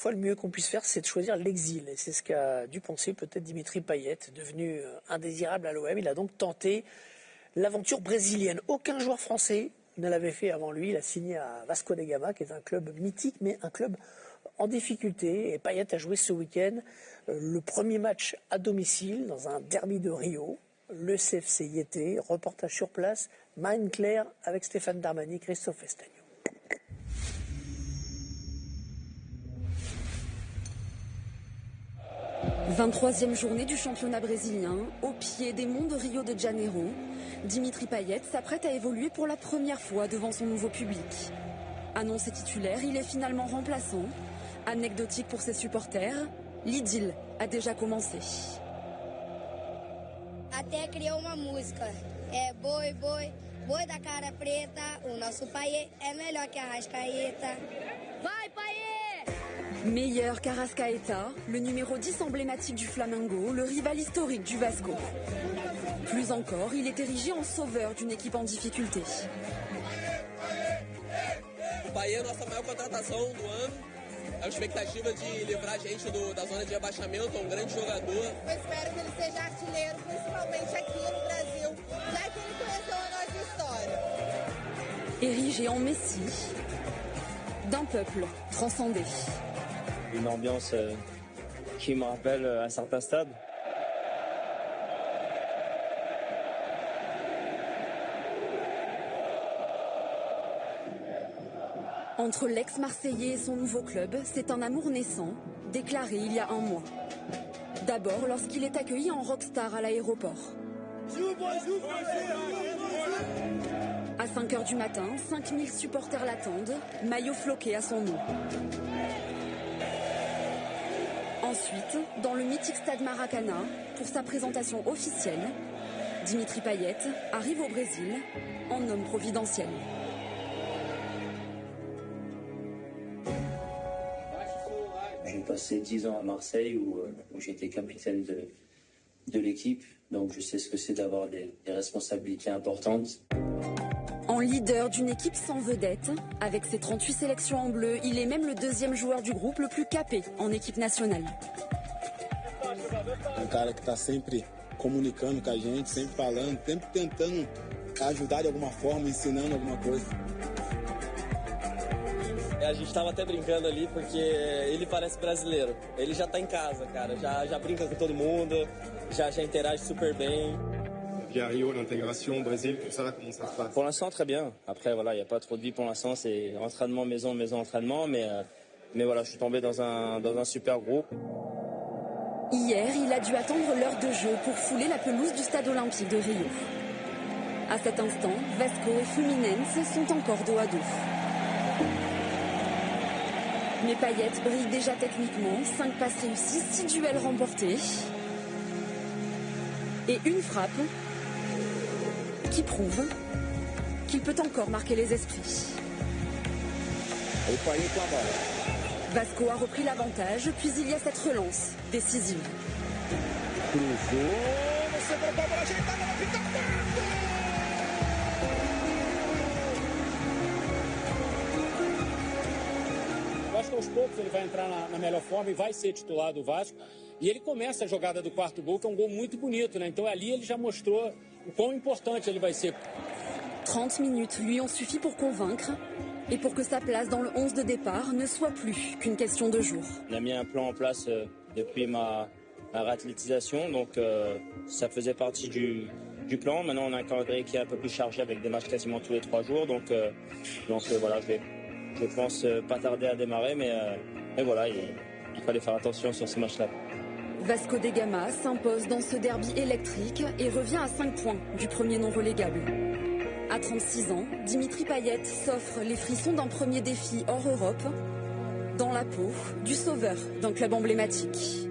parfois le mieux qu'on puisse faire, c'est de choisir l'exil. Et c'est ce qu'a dû penser peut-être Dimitri Payet, devenu indésirable à l'OM. Il a donc tenté l'aventure brésilienne. Aucun joueur français ne l'avait fait avant lui. Il a signé à Vasco da Gama, qui est un club mythique, mais un club en difficulté. Et Payet a joué ce week-end le premier match à domicile dans un derby de Rio, le CFC Yété. Reportage sur place, Marine Claire avec Stéphane Darmani, Christophe Estagno. 23e journée du championnat brésilien, au pied des monts de Rio de Janeiro. Dimitri Payet s'apprête à évoluer pour la première fois devant son nouveau public. Annoncé titulaire, il est finalement remplaçant. Anecdotique pour ses supporters, l'idylle a déjà commencé. Até criou uma música, boi, boi, boi da cara preta, o nosso Payet é melhor que Arrascaeta. Vai Payet! Meilleur qu'Arrascaeta, le numéro 10 emblématique du Flamengo, le rival historique du Vasco. Plus encore, il est érigé en sauveur d'une équipe en difficulté. O Payet é a nossa maior contratação do ano. A expectativa de livrar a gente da zona de rebaixamento, é um grande jogador. Eu espero que ele seja artilheiro, principalmente aqui no Brasil, já que ele conheceu a nossa história. Érigé en Messi, d'un peuple transcendé. Une ambiance qui me rappelle un certain stade. Entre l'ex-Marseillais et son nouveau club, c'est un amour naissant, déclaré il y a un mois. D'abord lorsqu'il est accueilli en rockstar à l'aéroport. À 5h du matin, 5000 supporters l'attendent, maillot floqué à son nom. Ensuite, dans le mythique stade Maracana, pour sa présentation officielle, Dimitri Payet arrive au Brésil en homme providentiel. J'ai passé 10 ans à Marseille où j'étais capitaine de l'équipe, donc je sais ce que c'est d'avoir des responsabilités importantes. En leader d'une équipe sans vedette, avec ses 38 sélections en bleu, il est même le deuxième joueur du groupe le plus capé en équipe nationale. Um cara que está sempre comunicando com a gente, sempre falando, sempre tentando ajudar de alguma forma, ensinando alguma coisa. A gente estava até brincando ali porque ele parece brasileiro. Ele já está em casa, cara. Já brinca com todo mundo, já interage super bem. Via Rio, l'intégration au Brésil, tout ça, comment ça se passe? Pour l'instant, très bien. Après, voilà, il n'y a pas trop de vie pour l'instant. C'est entraînement, maison, entraînement. Mais voilà, je suis tombé dans un super groupe. Hier, il a dû attendre l'heure de jeu pour fouler la pelouse du stade olympique de Rio. À cet instant, Vasco et Fluminense sont encore dos à dos. Mais Payet brille déjà techniquement, 5 passes réussies, 6 duels remportés. Et une frappe qui prouve qu'il peut encore marquer les esprits. Vasco a repris l'avantage, puis il y a cette relance décisive. Eu acho que aos poucos ele vai entrar na melhor forma e vai ser titular do Vasco. E ele começa a jogada do quarto gol, que é um gol muito bonito, né? Então ali ele já mostrou o quão importante ele vai ser. 30 minutes lui ont suffi pour convaincre et pour que sa place dans le 11 de départ ne soit plus qu'une question de jours. On a mis un plan en place depuis ma réathlétisation, donc ça faisait partie du plan. Maintenant, on a un calendrier qui est un peu plus chargé avec des matchs quasiment tous les 3 jours. Donc voilà, je pense pas tarder à démarrer, mais voilà, il fallait faire attention sur ce match-là. Vasco da Gama s'impose dans ce derby électrique et revient à 5 points du premier non relégable. À 36 ans, Dimitri Payet s'offre les frissons d'un premier défi hors Europe, dans la peau du sauveur d'un club emblématique.